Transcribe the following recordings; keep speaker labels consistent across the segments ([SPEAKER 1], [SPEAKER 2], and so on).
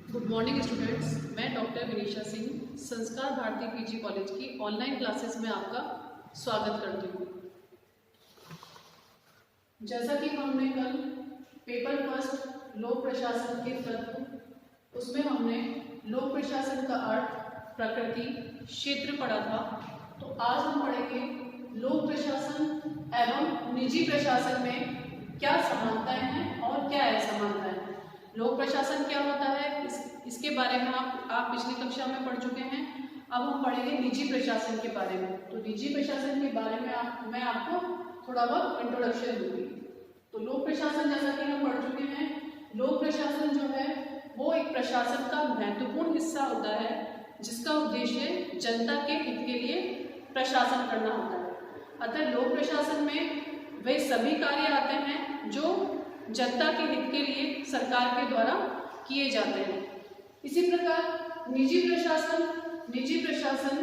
[SPEAKER 1] Good morning students, मैं doctor विनीशा Singh संस्कार Bharti PG college की ऑनलाइन क्लासेस में आपका स्वागत करती हूँ। जैसा कि हमने कल पेपर फर्स्ट लोक प्रशासन के तत्व उसमें हमने लोक प्रशासन का अर्थ, प्रकृति, क्षेत्र पढ़ा था, तो आज हम पढ़ेंगे लोक प्रशासन एवं निजी प्रशासन में क्या समानताएं हैं और क्या असमानताएं हैं। लोक प्रशासन क्या होता है इसके बारे में आप पिछली कक्षा में पढ़ चुके हैं। अब हम पढ़ेंगे निजी प्रशासन के बारे में। तो निजी प्रशासन के बारे में मैं आपको थोड़ा बहुत इंट्रोडक्शन दूंगी। तो लोक प्रशासन जैसा कि हम पढ़ चुके हैं, लोक प्रशासन जो है वो एक प्रशासन का महत्वपूर्ण हिस्सा होता है जिसका उद्देश्य जनता के हित के लिए प्रशासन करना होता है। अतः लोक प्रशासन में वे सभी कार्य आते हैं जो जनता के हित के लिए सरकार के द्वारा किए जाते हैं। इसी प्रकार निजी प्रशासन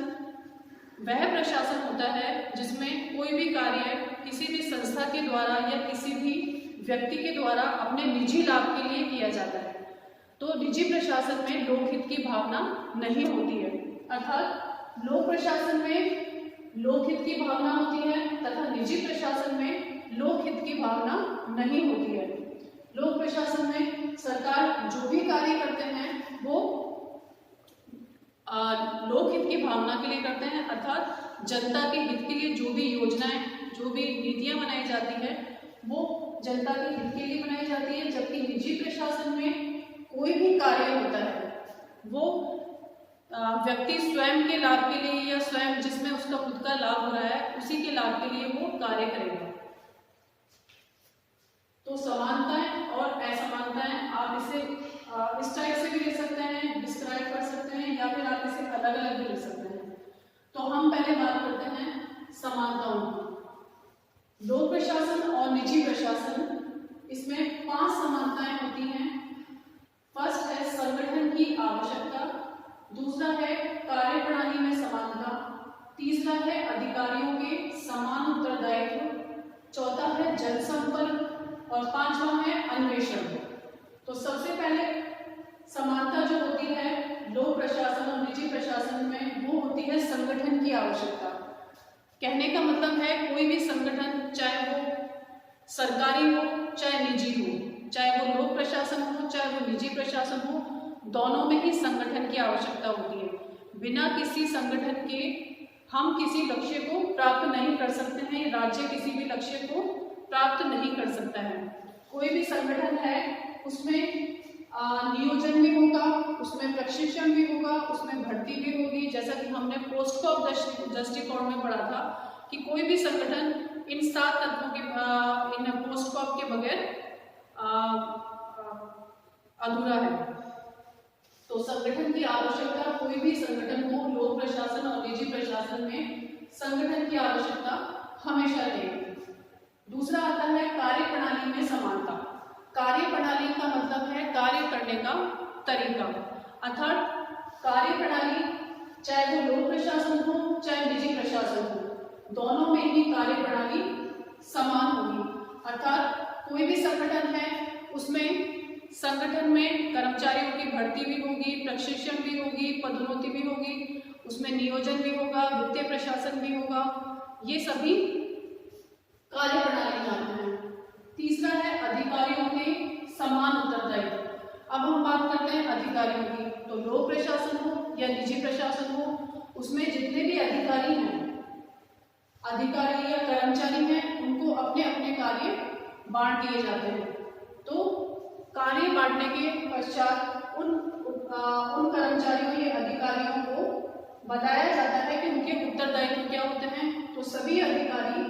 [SPEAKER 1] वह प्रशासन होता है जिसमें कोई भी कार्य किसी भी संस्था के द्वारा या किसी भी व्यक्ति के द्वारा अपने निजी लाभ के लिए किया जाता है। तो निजी प्रशासन में लोकहित की भावना नहीं होती है, अर्थात लोक प्रशासन में लोकहित की भावना होती है तथा निजी प्रशासन में लोकहित की भावना नहीं होती है। लोक प्रशासन में सरकार जो भी कार्य करते हैं वो लोकहित की भावना के लिए करते हैं, अर्थात जनता के हित के लिए जो भी योजनाएं, जो भी नीतियां बनाई जाती है वो जनता के हित के लिए बनाई जाती है। जबकि निजी प्रशासन में कोई भी कार्य होता है वो व्यक्ति स्वयं के लाभ के लिए या स्वयं जिसमें उसका खुद का लाभ हो रहा है उसी के लाभ के लिए वो कार्य करेगा। तो समानताएं और असमानताएं आप इसे इस टाइप से भी लिख सकते हैं, डिस्क्राइब कर सकते हैं, या फिर आप इसे अलग अलग भी लिख सकते हैं। तो हम पहले बात करते हैं समानताओं की। लोक प्रशासन और निजी प्रशासन, इसमें 5 समानताएं होती हैं। फर्स्ट है संगठन की आवश्यकता, दूसरा है कार्य प्रणाली में समानता, तीसरा है अधिकारियों के समान उत्तरदायित्व, चौथा है जनसंपर्क और 5वां है अन्वेषण। तो सबसे पहले समानता जो होती है लोक प्रशासन और निजी प्रशासन में वो होती है संगठन की आवश्यकता। कहने का मतलब है कोई भी संगठन, चाहे वो सरकारी हो चाहे निजी हो, चाहे वो लोक प्रशासन हो चाहे वो निजी प्रशासन हो, दोनों में ही संगठन की आवश्यकता होती है। बिना किसी संगठन के हम किसी लक्ष्य को प्राप्त नहीं कर सकते हैं, राज्य किसी भी लक्ष्य को प्राप्त नहीं कर सकता है। कोई भी संगठन है उसमें नियोजन भी होगा, उसमें प्रशिक्षण भी होगा, उसमें भर्ती भी होगी। जैसा कि हमने पोस्ट कॉप दृष्टिकोण में पढ़ा था कि कोई भी संगठन इन 7 तत्वों के इन पोस्ट कॉप के बगैर अधूरा है। तो संगठन की आवश्यकता, कोई भी संगठन हो, लोक प्रशासन और निजी प्रशासन में संगठन की आवश्यकता हमेशा रहेगी। दूसरा आता है कार्य प्रणाली में समानता। कार्य प्रणाली का मतलब है कार्य करने का तरीका, अर्थात कार्य प्रणाली चाहे वो लोक प्रशासन हो चाहे निजी प्रशासन हो, दोनों में ही कार्य प्रणाली समान होगी। अर्थात कोई भी संगठन है उसमें संगठन में कर्मचारियों की भर्ती भी होगी, प्रशिक्षण भी होगी, पदोन्नति भी होगी, उसमें नियोजन भी होगा, वित्तीय प्रशासन भी होगा, ये सभी कार्य प्रणाली में आते हैं। तीसरा है अधिकारियों के समान उत्तरदायित्व। अब हम बात करते हैं अधिकारियों की। तो लोक प्रशासन हो या निजी प्रशासन हो, उसमें जितने भी अधिकारी हैं, अधिकारी या कर्मचारी हैं, उनको अपने अपने कार्य बांट दिए जाते हैं। तो कार्य बांटने के पश्चात उन कर्मचारियों या अधिकारियों को बताया जाता है कि उनके उत्तरदायित्व क्या होते हैं। तो सभी अधिकारी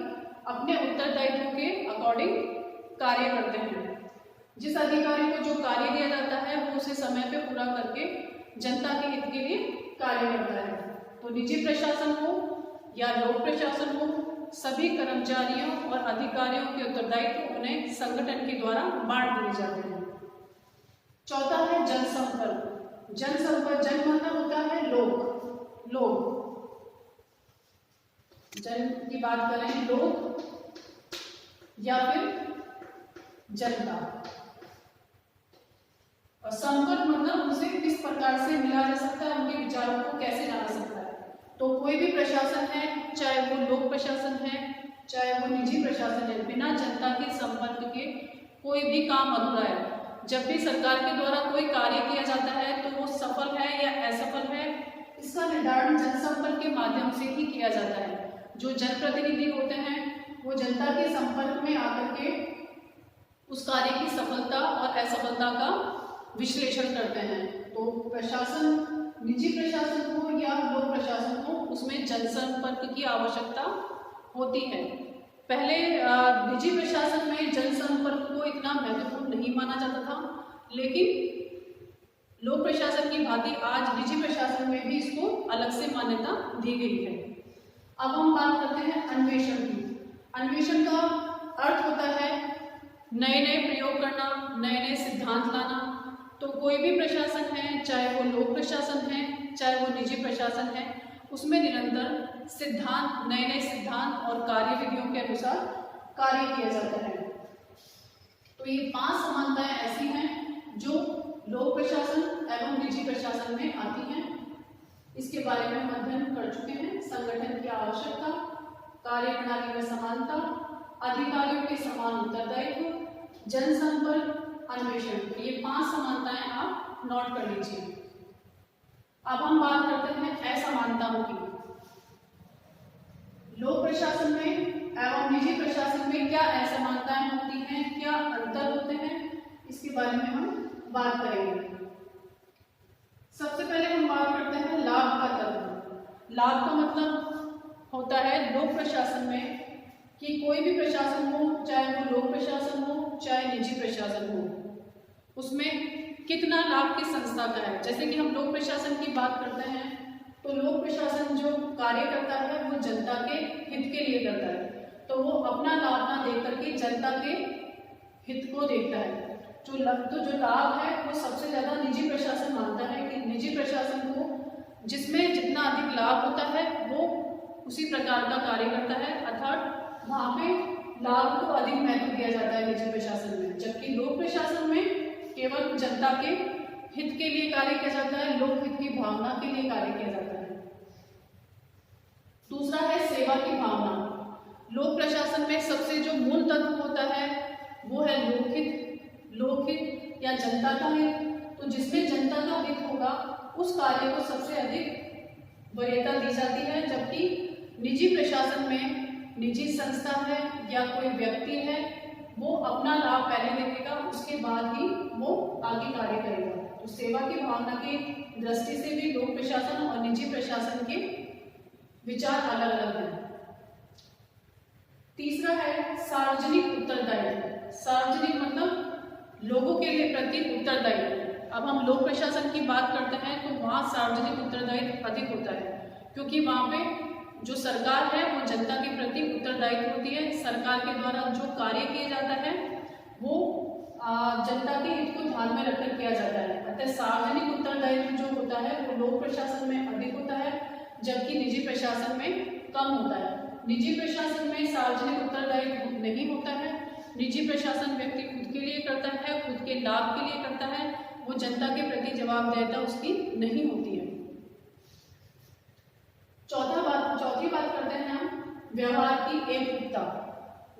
[SPEAKER 1] अपने उत्तरदायित्व के अकॉर्डिंग कार्य करते हैं। जिस अधिकारी को जो कार्य दिया जाता है वो उसे समय पे पूरा करके जनता के हित के लिए कार्य करता है। तो निजी प्रशासन हो या लोक प्रशासन हो, सभी कर्मचारियों और अधिकारियों के उत्तरदायित्व उन्हें संगठन के द्वारा बांट दिए जाते हैं। चौथा है जनसंपर्क। जनसंपर्क, जन मतलब होता है लोग जन की बात करें, लोग या फिर जनता, और संपर्क मतलब उसे प्रकार से मिला जा सकता है, उनके विचारों को कैसे जाना सकता है। तो कोई भी प्रशासन है, चाहे वो लोक प्रशासन है, चाहे वो निजी प्रशासन है, बिना जनता के संपर्क के कोई भी काम अधूरा है। जब भी सरकार के द्वारा कोई कार्य किया जाता है तो वो सफल है या असफल है, इसका निर्धारण जनसंपर्क के माध्यम से ही किया जाता है। जो जनप्रतिनिधि होते हैं वो जनता के संपर्क में आकर के उस कार्य की सफलता और असफलता का विश्लेषण करते हैं। तो प्रशासन, निजी प्रशासन हो या लोक प्रशासन हो, उसमें जनसंपर्क की आवश्यकता होती है। पहले निजी प्रशासन में जनसंपर्क को इतना महत्वपूर्ण नहीं माना जाता था, लेकिन लोक प्रशासन की भांति आज निजी प्रशासन में भी इसको अलग से मान्यता दी गई है। अब हम बात करते हैं अन्वेषण की। अन्वेषण का अर्थ होता है नए नए प्रयोग करना, नए नए सिद्धांत लाना। तो कोई भी प्रशासन है, चाहे वो लोक प्रशासन है, चाहे वो निजी प्रशासन है, उसमें निरंतर सिद्धांत, नए नए सिद्धांत और कार्य विधियों के अनुसार कार्य किया जाता है। तो ये 5 समानताएं ऐसी हैं जो लोक प्रशासन एवं निजी प्रशासन में आती हैं। इसके बारे में हम अध्ययन कर चुके हैं। संगठन की आवश्यकता, कार्य प्रणाली में समानता, अधिकारियों के समान उत्तरदायित्व, जनसंपर्क, अन्वेषण। ये 5 समानताएं आप नोट कर लीजिए। अब हम बात करते हैं असमानताओं की। लोक प्रशासन में एवं निजी प्रशासन में क्या असमानताएं होती हैं, क्या अंतर होते हैं, इसके बारे में हम बात करेंगे। सबसे पहले हम बात करते हैं लाभ का तत्व। लाभ का मतलब होता है लोक प्रशासन में कि कोई भी प्रशासन हो, चाहे वो लोक प्रशासन हो, चाहे निजी प्रशासन हो, उसमें कितना लाभ किस संस्था का है। जैसे कि हम लोक प्रशासन की बात करते हैं तो लोक प्रशासन जो कार्य करता है वो जनता के हित के लिए करता है, तो वो अपना लाभ ना देख करके जनता के हित को देखता है। जो लाभ है वो सबसे ज्यादा निजी प्रशासन मानता है कि निजी प्रशासन को जिसमें जितना अधिक लाभ होता है वो उसी प्रकार का कार्य करता है, अर्थात वहाँ पे लाभ को अधिक महत्व दिया जाता है निजी प्रशासन में। जबकि लोक प्रशासन में केवल जनता के हित के लिए कार्य किया जाता है, लोक हित की भावना के लिए कार्य किया जाता है। दूसरा है सेवा की भावना। लोक प्रशासन में सबसे जो मूल तत्व होता है वो है लोकहित। लोकहित या जनता का हित, तो जिसमें जनता का हित होगा उस कार्य को सबसे अधिक वरीयता दी जाती है। जबकि निजी प्रशासन में निजी संस्था है या कोई व्यक्ति है, वो अपना लाभ पहले देखेगा, उसके बाद ही वो आगे कार्य करेगा। तो सेवा की भावना की दृष्टि से भी लोक प्रशासन और निजी प्रशासन के विचार अलग अलग हैं। तीसरा है सार्वजनिक उत्तरदायित्व। सार्वजनिक मतलब लोगों के लिए प्रति उत्तरदायित्व। अब हम लोक प्रशासन की बात करते हैं तो वहाँ सार्वजनिक उत्तरदायित्व अधिक होता है, क्योंकि वहाँ पे जो सरकार है वो जनता के प्रति उत्तरदायित्व होती है। सरकार के द्वारा जो कार्य किया जाता है वो जनता के हित को ध्यान में रखकर किया जाता है। अतः सार्वजनिक उत्तरदायित्व जो होता है वो लोक प्रशासन में अधिक होता है, जबकि निजी प्रशासन में कम होता है। निजी प्रशासन में सार्वजनिक उत्तरदायित्व नहीं होता है। निजी प्रशासन व्यक्ति खुद के लिए करता है, खुद के लाभ के लिए करता है, वो जनता के प्रति जवाबदेहिता उसकी नहीं होती है। चौथी बात करते हैं हम व्यवहार की एकरूपता।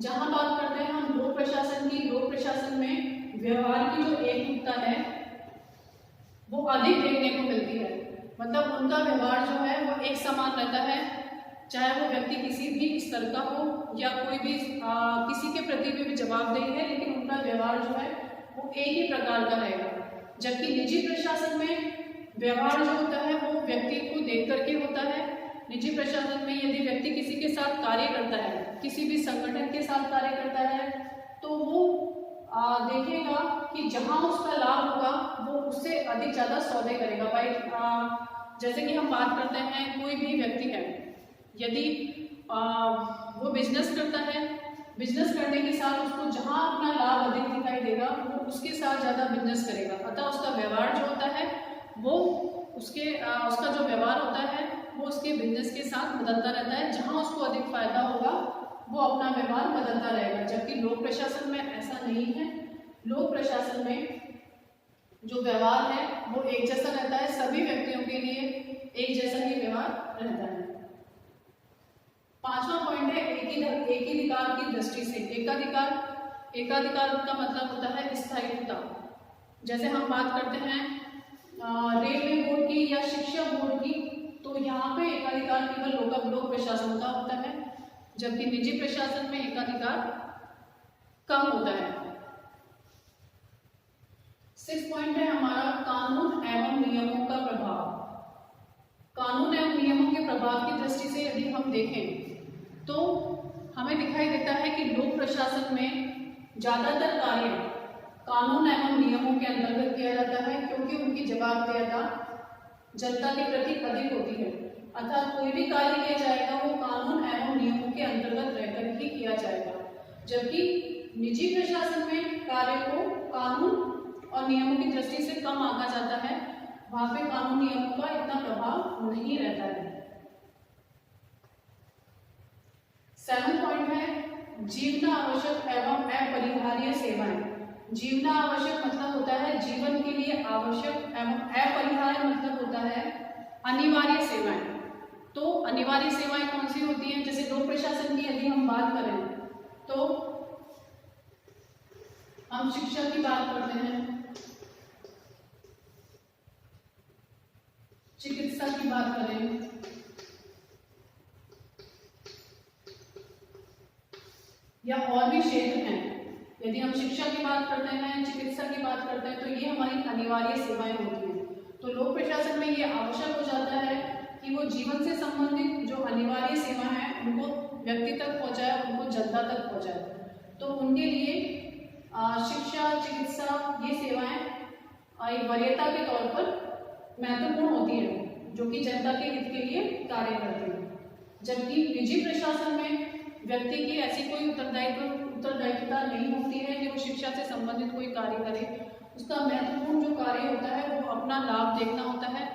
[SPEAKER 1] जहां बात करते हैं हम लोक प्रशासन की, लोक प्रशासन में व्यवहार की जो एकरूपता है वो अधिक देखने को मिलती है। मतलब उनका व्यवहार जो है वो एक समान रहता है, चाहे वो व्यक्ति किसी भी स्तर का हो या कोई भी किसी के प्रति भी जवाबदेही है, लेकिन उनका व्यवहार जो है वो एक ही प्रकार का रहेगा। जबकि निजी प्रशासन में व्यवहार जो होता है वो व्यक्ति को देख करके होता है। निजी प्रशासन में यदि व्यक्ति किसी के साथ कार्य करता है, किसी भी संगठन के साथ कार्य करता है, तो वो देखेगा कि जहां उसका लाभ होगा वो उससे अधिक ज़्यादा सौदे करेगा। भाई जैसे कि हम बात करते हैं कोई भी व्यक्ति है, यदि वो बिजनेस करता है, बिजनेस करने के साथ उसको जहां अपना लाभ अधिक दिखाई देगा वो उसके साथ ज़्यादा बिजनेस करेगा। अतः उसका व्यवहार जो होता है वो उसका जो व्यवहार होता है वो उसके बिजनेस के साथ बदलता रहता है। जहां उसको अधिक फायदा होगा वो अपना व्यवहार बदलता रहेगा। जबकि लोक प्रशासन में ऐसा नहीं है। लोक प्रशासन में जो व्यवहार है वो एक जैसा रहता है, सभी व्यक्तियों के लिए एक जैसा ही व्यवहार रहता है। पांचवा पॉइंट है एकीधिकार की दृष्टि से। एकाधिकार का मतलब होता है स्थायित्वता। जैसे हम बात करते हैं रेलवे बोर्ड की या शिक्षा बोर्ड की, तो यहाँ पे एकाधिकार केवल लोक प्रशासन का होता है, जबकि निजी प्रशासन में एकाधिकार कम होता है। 6 पॉइंट है हमारा कानून एवं नियमों का प्रभाव। कानून एवं नियमों के प्रभाव की दृष्टि से यदि हम देखें तो हमें दिखाई देता है कि लोक प्रशासन में ज्यादातर कार्य कानून एवं नियमों के अंतर्गत किया जाता है, क्योंकि उनकी जवाबदेहिता जनता के प्रति अधिक होती है। अर्थात कोई भी कार्य किया जाएगा वो कानून एवं नियमों के अंतर्गत रहकर ही किया जाएगा, जबकि निजी प्रशासन में कार्य को कानून और नियमों की दृष्टि से कम आंका जाता है, वहां पे कानून नियमों का इतना प्रभाव नहीं रहता है। 7 पॉइंट है जीवन आवश्यक एवं अपरिहार्य सेवाएं। जीवन आवश्यक मतलब होता है जीवन के लिए आवश्यक एवं अपरिहार्य मतलब होता है अनिवार्य सेवाएं। तो अनिवार्य सेवाएं कौन सी होती हैं? जैसे लोक प्रशासन की यदि हम बात करें तो हम शिक्षा की बात करते हैं, चिकित्सा की बात करें, या और भी क्षेत्र हैं। यदि हम शिक्षा की बात करते हैं, चिकित्सा की बात करते हैं, तो ये हमारी अनिवार्य सेवाएं होती हैं। तो लोक प्रशासन में ये आवश्यक हो जाता है कि वो जीवन से संबंधित जो अनिवार्य सेवा है उनको व्यक्ति तक पहुंचाए, उनको जनता तक पहुंचाए। तो उनके लिए शिक्षा, चिकित्सा ये सेवाएं एक वरीयता के तौर पर महत्वपूर्ण होती है, जो कि जनता के हित के लिए कार्य करती है। जबकि निजी प्रशासन में व्यक्ति की ऐसी कोई उत्तरदायित्वता नहीं होती है कि वो शिक्षा से संबंधित कोई कार्य करे। उसका महत्वपूर्ण जो कार्य होता है वो अपना लाभ देखना होता है।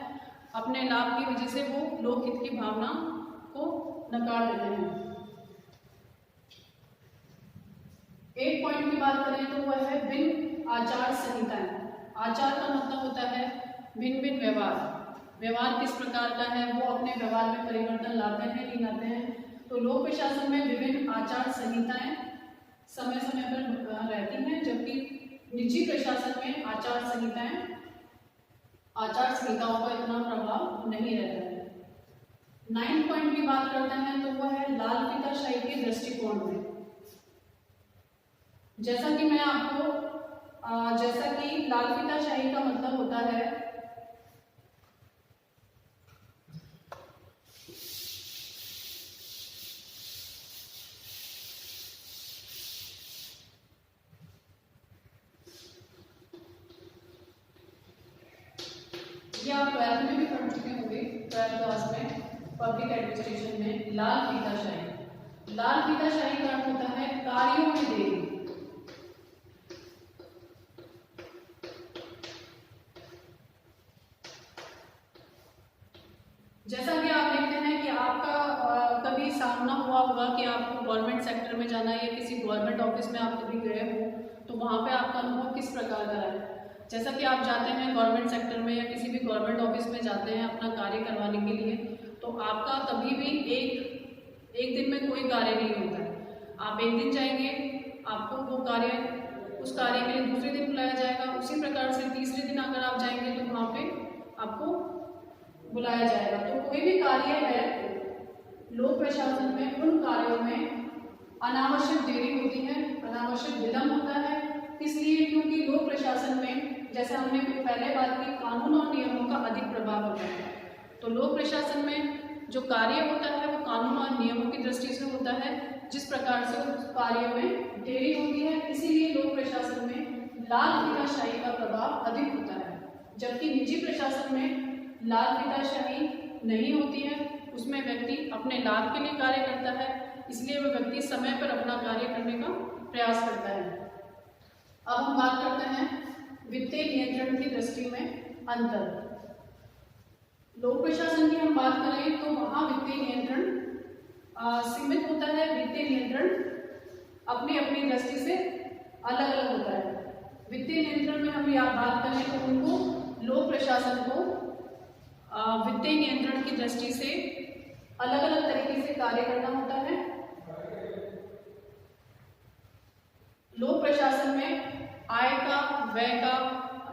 [SPEAKER 1] अपने लाभ की वजह से वो लोकहित की भावना को नकार देते हैं। 8 पॉइंट की बात करें तो वह है भिन्न आचार संहिताएं। आचार का मतलब होता है भिन्न भिन्न व्यवहार किस प्रकार का है, वो अपने व्यवहार में परिवर्तन लाते हैं नहीं लाते हैं। तो लोक प्रशासन में विभिन्न आचार संहिताएं समय समय पर रहती हैं, जबकि निजी प्रशासन में आचार संहिताओं का इतना प्रभाव नहीं रहता है। 9 पॉइंट की बात करते हैं तो वह है लाल फीताशाही के दृष्टिकोण में। जैसा कि लाल फीताशाही का मतलब होता है ये आप 12th में भी पढ़ चुके होंगे, 12th क्लास में पब्लिक एडमिनिस्ट्रेशन में। लाल फीताशाही का अर्थ होता है कार्यों में देरी। जैसा कि आप देखते हैं कि आपका कभी सामना हुआ होगा कि आपको गवर्नमेंट सेक्टर में जाना है या किसी गवर्नमेंट ऑफिस में आप कभी गए हो, तो वहाँ पे आपका अनुभव किस प्रकार का है। जैसा कि आप जाते हैं गवर्नमेंट सेक्टर में या किसी भी गवर्नमेंट ऑफिस में जाते हैं अपना कार्य करवाने के लिए, तो आपका कभी भी एक दिन में कोई कार्य नहीं होता है। आप एक दिन जाएंगे, आपको उस कार्य के लिए दूसरे दिन बुलाया जाएगा। उसी प्रकार से तीसरे दिन अगर आप जाएंगे तो वहाँ पे आपको बुलाया जाएगा। तो कोई भी कार्य है लोक प्रशासन में, उन कार्यों में अनावश्यक देरी होती है, अनावश्यक विलंब होता है। इसलिए क्योंकि लोक प्रशासन में, जैसे हमने पहले बात की, कानून और नियमों का अधिक प्रभाव होता है। तो लोक प्रशासन में जो कार्य होता है वो कानून और नियमों की दृष्टि से होता है। जिस प्रकार से उस कार्य में देरी होती है, इसीलिए लोक प्रशासन में लाल फीताशाही का प्रभाव अधिक होता है। जबकि निजी प्रशासन में लाल फीताशाही नहीं होती है, उसमें व्यक्ति अपने लाभ के लिए कार्य करता है, इसलिए वह व्यक्ति समय पर अपना कार्य करने का प्रयास करता है। अब हम बात करते हैं वित्तीय नियंत्रण की दृष्टि में अंतर। लोक प्रशासन की हम बात करें तो वहाँ वित्तीय नियंत्रण सीमित होता है। वित्तीय नियंत्रण अपनी अपनी दृष्टि से अलग अलग होता है। वित्तीय नियंत्रण में हम यहाँ बात करें तो उनको लोक प्रशासन को वित्तीय नियंत्रण की दृष्टि से अलग अलग तरीके से कार्य करना होता है। लोक प्रशासन में आय का, व्यय का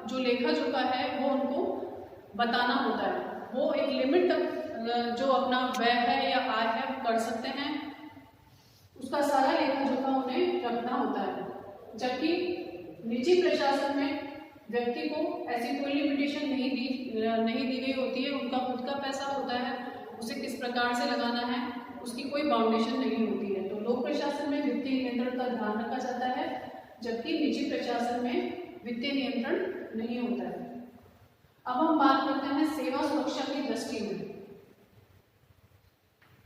[SPEAKER 1] जो लेखा जोखा है वो उनको बताना होता है। वो एक लिमिट तक जो अपना व्यय है या आय है वो कर सकते हैं, उसका सारा लेखा जोखा उन्हें रखना होता है। जबकि निजी प्रशासन में व्यक्ति को ऐसी कोई लिमिटेशन नहीं दी गई होती है। उनका खुद का पैसा होता है, उसे किस प्रकार से लगाना है उसकी कोई बाउंडेशन नहीं होती है। तो लोक प्रशासन में वित्तीय नियंत्रण का ध्यान रखा जाता है, जबकि निजी प्रशासन में वित्तीय नियंत्रण नहीं होता है। अब हम बात करते हैं सेवा सुरक्षा की दृष्टि में।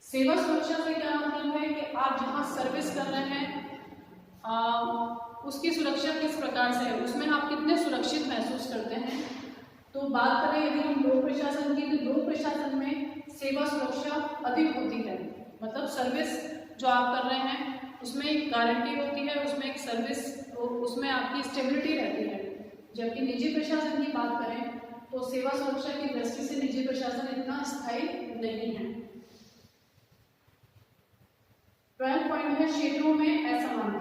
[SPEAKER 1] सेवा सुरक्षा से क्या मतलब है कि आप जहाँ सर्विस कर रहे हैं उसकी सुरक्षा किस प्रकार से है, उसमें आप कितने सुरक्षित महसूस करते हैं। तो बात करें यदि हम लोक प्रशासन की, तो लोक प्रशासन में सेवा सुरक्षा अधिक होती है। मतलब सर्विस जो आप कर रहे हैं उसमें एक गारंटी होती है, उसमें एक सर्विस, उसमें आपकी स्टेबिलिटी रहती है। जबकि निजी प्रशासन की बात करें तो सेवा सुरक्षा की दृष्टि से निजी प्रशासन इतना स्थायी नहीं है। 12 पॉइंट है क्षेत्रों में असमानता।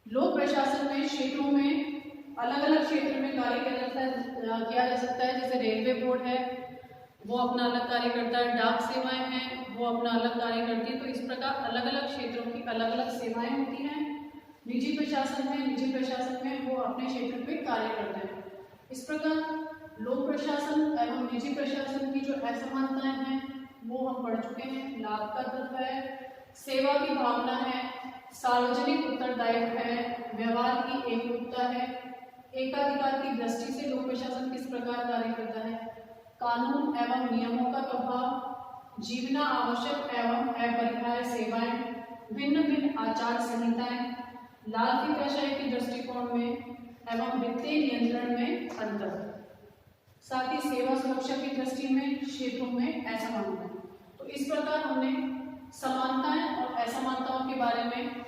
[SPEAKER 1] लोक प्रशासन में क्षेत्रों में अलग अलग क्षेत्र में कार्य किया जा सकता है। जैसे रेलवे बोर्ड है वो अपना अलग कार्य करता है, डाक सेवाएं हैं वो अपना अलग कार्य करती है। तो इस प्रकार अलग अलग क्षेत्रों की अलग अलग सेवाएं होती हैं। निजी प्रशासन में वो अपने क्षेत्र पे कार्य करते हैं। इस प्रकार लोक प्रशासन एवं निजी प्रशासन की जो असमानताएं हैं वो हम पढ़ चुके हैं। लाभ का तत्व है, सेवा की भावना है, सार्वजनिक उत्तरदायित्व है, व्यवहार की एकरूपता है, एकाधिकार की दृष्टि से लोक प्रशासन किस प्रकार कार्य करता है, कानून एवं नियमों का प्रभाव, जीवना आवश्यक एवं अपरिहार्य सेवाएं, भिन्न भिन्न आचार संहिताएं, लाल फीताशाही के दृष्टिकोण में एवं वित्तीय नियंत्रण में अंतर, साथ ही सेवा सुरक्षा की दृष्टि में क्षेत्रों में असमानता। तो इस प्रकार हमने समानताएं और असमानताओं के बारे में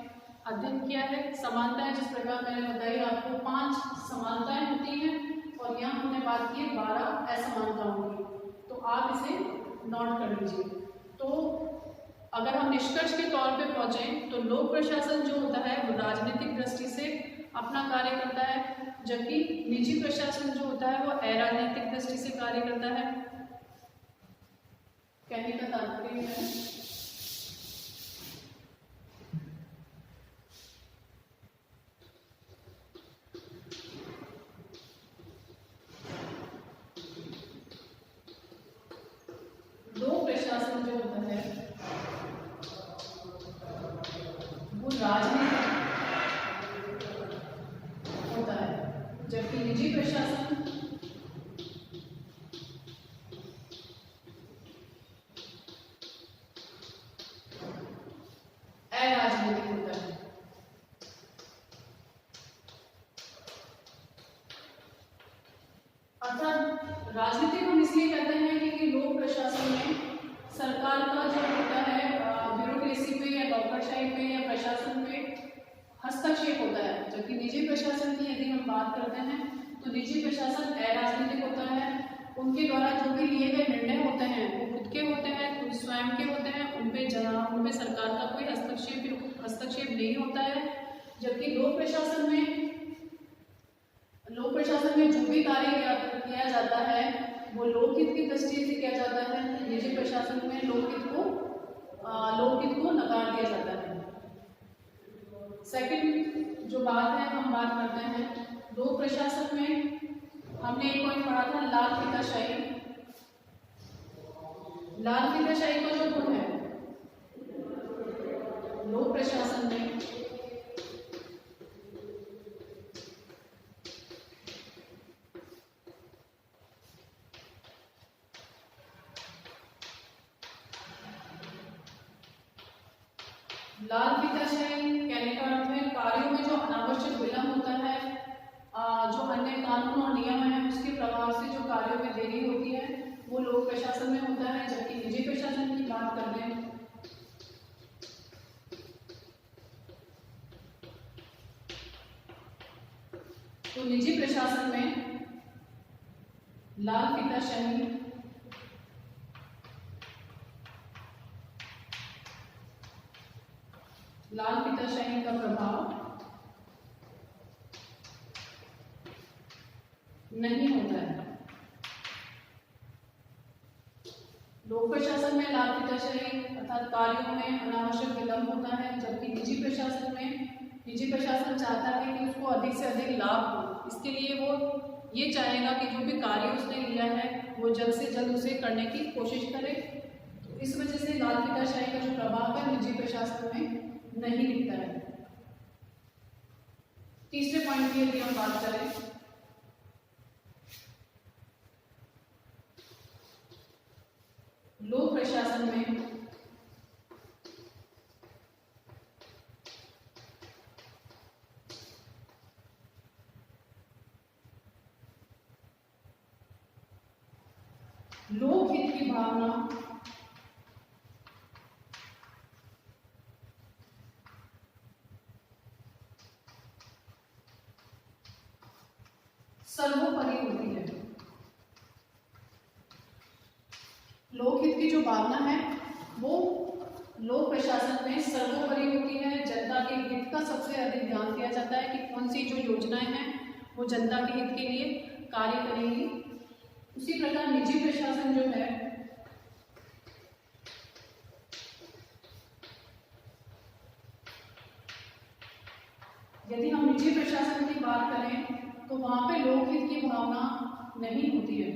[SPEAKER 1] अध्ययन किया है। समानताएं जिस प्रकार मैंने बताई आपको 5 समानताएं होती हैं और यहाँ हमने बात की 12 असमानताओं की। तो आप इसे नोट कर लीजिए। तो अगर हम निष्कर्ष के तौर पे पहुंचे तो लोक प्रशासन जो होता है वो राजनीतिक दृष्टि से अपना कार्य करता है, जबकि निजी प्रशासन जो होता है वो अराजनीतिक दृष्टि से कार्य करता है। कहने का तात्पर्य है लोक प्रशासन जो होता है वो राजनीतिक होता है, जबकि निजी प्रशासन अराजनीतिक होता है। अर्थात राजनीतिक हम इसलिए कहते हैं क्योंकि लोक प्रशासन में सरकार का जो होता है ब्यूरोक्रेसी पे या नौकरशाही पे या प्रशासन पे हस्तक्षेप होता है। जबकि निजी प्रशासन की यदि हम बात करते हैं तो निजी प्रशासन अराजनीतिक होता है। उनके द्वारा जो भी लिए गए निर्णय होते हैं वो खुद के होते हैं, खुद स्वयं के होते हैं, उनपे सरकार का कोई हस्तक्षेप नहीं होता है। जबकि लोक प्रशासन में जो भी कार्य किया जाता है वो लोकहित की दृष्टि से किया जाता है। निजी प्रशासन में लोकहित को नकार दिया जाता है। सेकंड जो बात है हम बात करते हैं लोक प्रशासन में, हमने एक पॉइंट पढ़ा था लाल फीताशाही। लाल फीताशाही का जो गुण है लोक प्रशासन में लाल फीताशाही कहने का अर्थ है कार्यों में जो अनावश्यक विलंब होता है, जो अन्य कानून और नियम है उसके प्रभाव से जो कार्यों में देरी होती है वो लोक प्रशासन में होता है। जबकि निजी प्रशासन की बात कर लें तो निजी प्रशासन में लाल फीताशाही का प्रभाव नहीं होता है। लोक प्रशासन में लाल फीताशाही अर्थात कार्यों में अनावश्यक विलंब होता है, जबकि निजी प्रशासन चाहता है कि उसको अधिक से अधिक लाभ हो। इसके लिए वो ये चाहेगा कि जो भी कार्य उसने लिया है वो जल्द से जल्द उसे करने की कोशिश करे। तो इस वजह से लाल फीताशाही का जो प्रभाव है निजी प्रशासन में नहीं दिखता है। तीसरे पॉइंट की यदि हम बात करें, लोक प्रशासन में लोकहित की भावना सर्वोपरि होती है। लोकहित की जो भावना है वो लोक प्रशासन में सर्वोपरि होती है। जनता के हित का सबसे अधिक ध्यान दिया जाता है कि कौन सी जो योजनाएं हैं वो जनता के हित के लिए कार्य करेंगी। उसी प्रकार निजी प्रशासन जो है यदि हम निजी प्रशासन की बात करें तो वहां पे लोकहित की भावना नहीं होती है।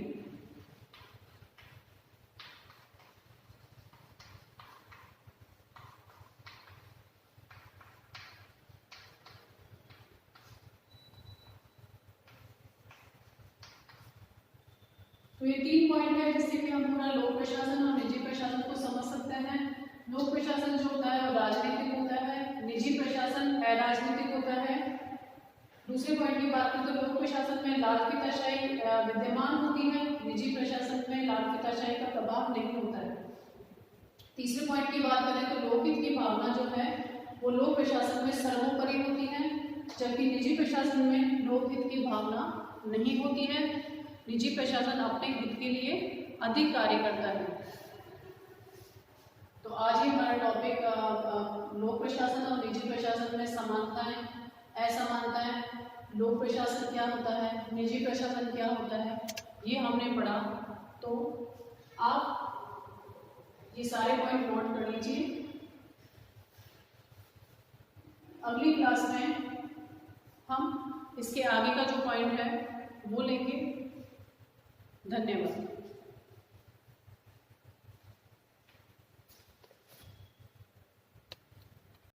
[SPEAKER 1] तो ये 3 पॉइंट है जिससे कि हम पूरा लोक प्रशासन और निजी प्रशासन को समझ सकते हैं। लोक प्रशासन जो होता है वो राजनीतिक होता है, निजी प्रशासन अराजनीतिक होता है। दूसरे पॉइंट की बात करें तो लोक प्रशासन में लाल फीताशाही विद्यमान होती है, निजी प्रशासन में लाल फीताशाही का प्रभाव नहीं होता है। तीसरे पॉइंट की बात करें तो लोकहित की भावना जो है वो लोक प्रशासन में सर्वोपरि होती है, जबकि निजी प्रशासन में लोकहित की भावना नहीं होती है। निजी प्रशासन अपने हित के लिए अधिक कार्य करता है। तो आज ही हमारा टॉपिक लोक प्रशासन और निजी प्रशासन में समानताएं, असमानताएं, लोक प्रशासन क्या होता है, निजी प्रशासन क्या होता है, ये हमने पढ़ा। तो आप ये सारे पॉइंट नोट कर लीजिए। अगली क्लास में हम इसके आगे का जो पॉइंट है वो लेंगे। धन्यवाद।